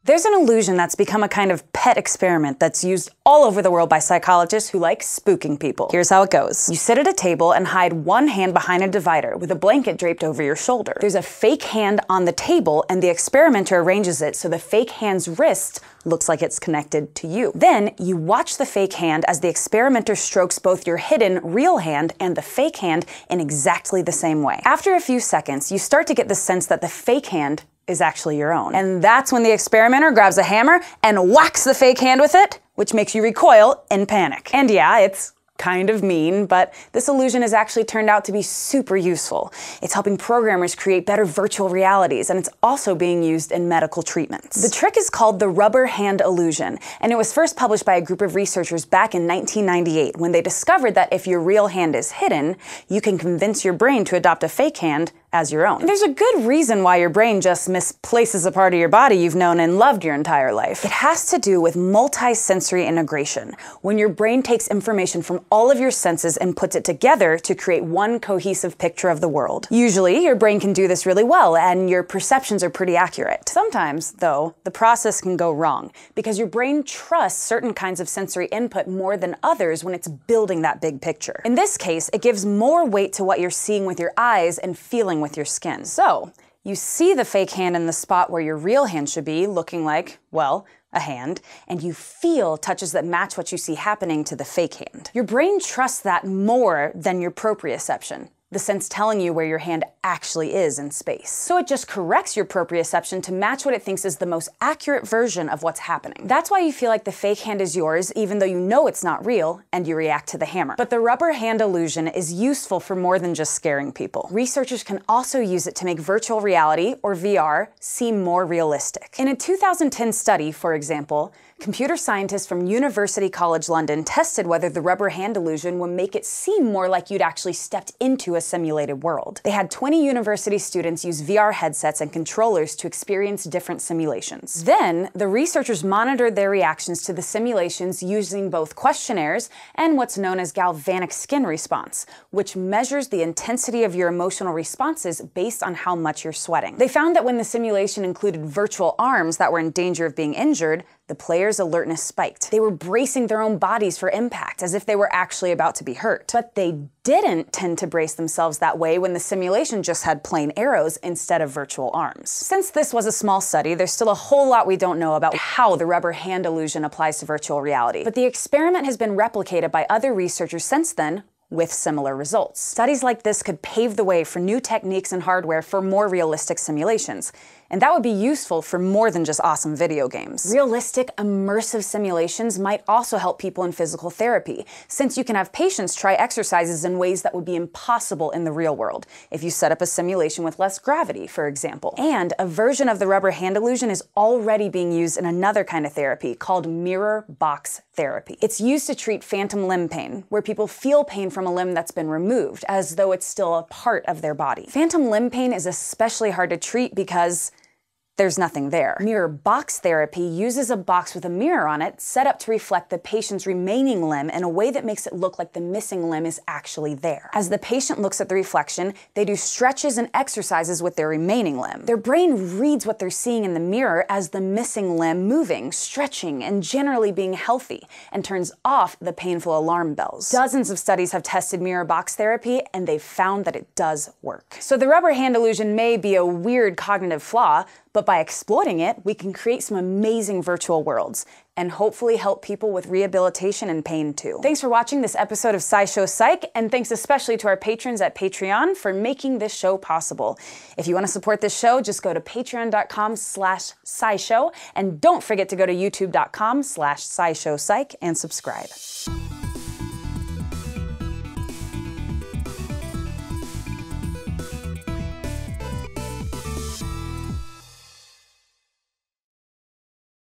There's an illusion that's become a kind of pet experiment that's used all over the world by psychologists who like spooking people. Here's how it goes. You sit at a table and hide one hand behind a divider with a blanket draped over your shoulder. There's a fake hand on the table and the experimenter arranges it so the fake hand's wrist looks like it's connected to you. Then you watch the fake hand as the experimenter strokes both your hidden real hand and the fake hand in exactly the same way. After a few seconds, you start to get the sense that the fake hand is actually your own. And that's when the experimenter grabs a hammer and whacks the fake hand with it, which makes you recoil in panic. And yeah, it's kind of mean, but this illusion has actually turned out to be super useful. It's helping programmers create better virtual realities, and it's also being used in medical treatments. The trick is called the rubber hand illusion, and it was first published by a group of researchers back in 1998 when they discovered that if your real hand is hidden, you can convince your brain to adopt a fake hand as your own. And there's a good reason why your brain just misplaces a part of your body you've known and loved your entire life. It has to do with multisensory integration, when your brain takes information from all of your senses and puts it together to create one cohesive picture of the world. Usually, your brain can do this really well, and your perceptions are pretty accurate. Sometimes, though, the process can go wrong, because your brain trusts certain kinds of sensory input more than others when it's building that big picture. In this case, it gives more weight to what you're seeing with your eyes and feeling with your skin. So, you see the fake hand in the spot where your real hand should be, looking like, well, a hand, and you feel touches that match what you see happening to the fake hand. Your brain trusts that more than your proprioception, the sense telling you where your hand actually is in space. So it just corrects your proprioception to match what it thinks is the most accurate version of what's happening. That's why you feel like the fake hand is yours, even though you know it's not real, and you react to the hammer. But the rubber hand illusion is useful for more than just scaring people. Researchers can also use it to make virtual reality, or VR, seem more realistic. In a 2010 study, for example, computer scientists from University College London tested whether the rubber hand illusion would make it seem more like you'd actually stepped into a simulated world. They had 20 university students use VR headsets and controllers to experience different simulations. Then, the researchers monitored their reactions to the simulations using both questionnaires and what's known as galvanic skin response, which measures the intensity of your emotional responses based on how much you're sweating. They found that when the simulation included virtual arms that were in danger of being injured, the players' alertness spiked. They were bracing their own bodies for impact, as if they were actually about to be hurt. But they didn't tend to brace themselves that way when the simulation just had plain arrows instead of virtual arms. Since this was a small study, there's still a whole lot we don't know about how the rubber hand illusion applies to virtual reality. But the experiment has been replicated by other researchers since then, with similar results. Studies like this could pave the way for new techniques and hardware for more realistic simulations. And that would be useful for more than just awesome video games. Realistic, immersive simulations might also help people in physical therapy, since you can have patients try exercises in ways that would be impossible in the real world, if you set up a simulation with less gravity, for example. And a version of the rubber hand illusion is already being used in another kind of therapy called mirror box therapy. It's used to treat phantom limb pain, where people feel pain from a limb that's been removed, as though it's still a part of their body. Phantom limb pain is especially hard to treat because there's nothing there. Mirror box therapy uses a box with a mirror on it set up to reflect the patient's remaining limb in a way that makes it look like the missing limb is actually there. As the patient looks at the reflection, they do stretches and exercises with their remaining limb. Their brain reads what they're seeing in the mirror as the missing limb moving, stretching, and generally being healthy, and turns off the painful alarm bells. Dozens of studies have tested mirror box therapy, and they've found that it does work. So the rubber hand illusion may be a weird cognitive flaw, but by exploiting it, we can create some amazing virtual worlds and hopefully help people with rehabilitation and pain too. Thanks for watching this episode of SciShow Psych, and thanks especially to our patrons at Patreon for making this show possible. If you want to support this show, just go to patreon.com/SciShow, and don't forget to go to youtube.com/SciShowPsych and subscribe.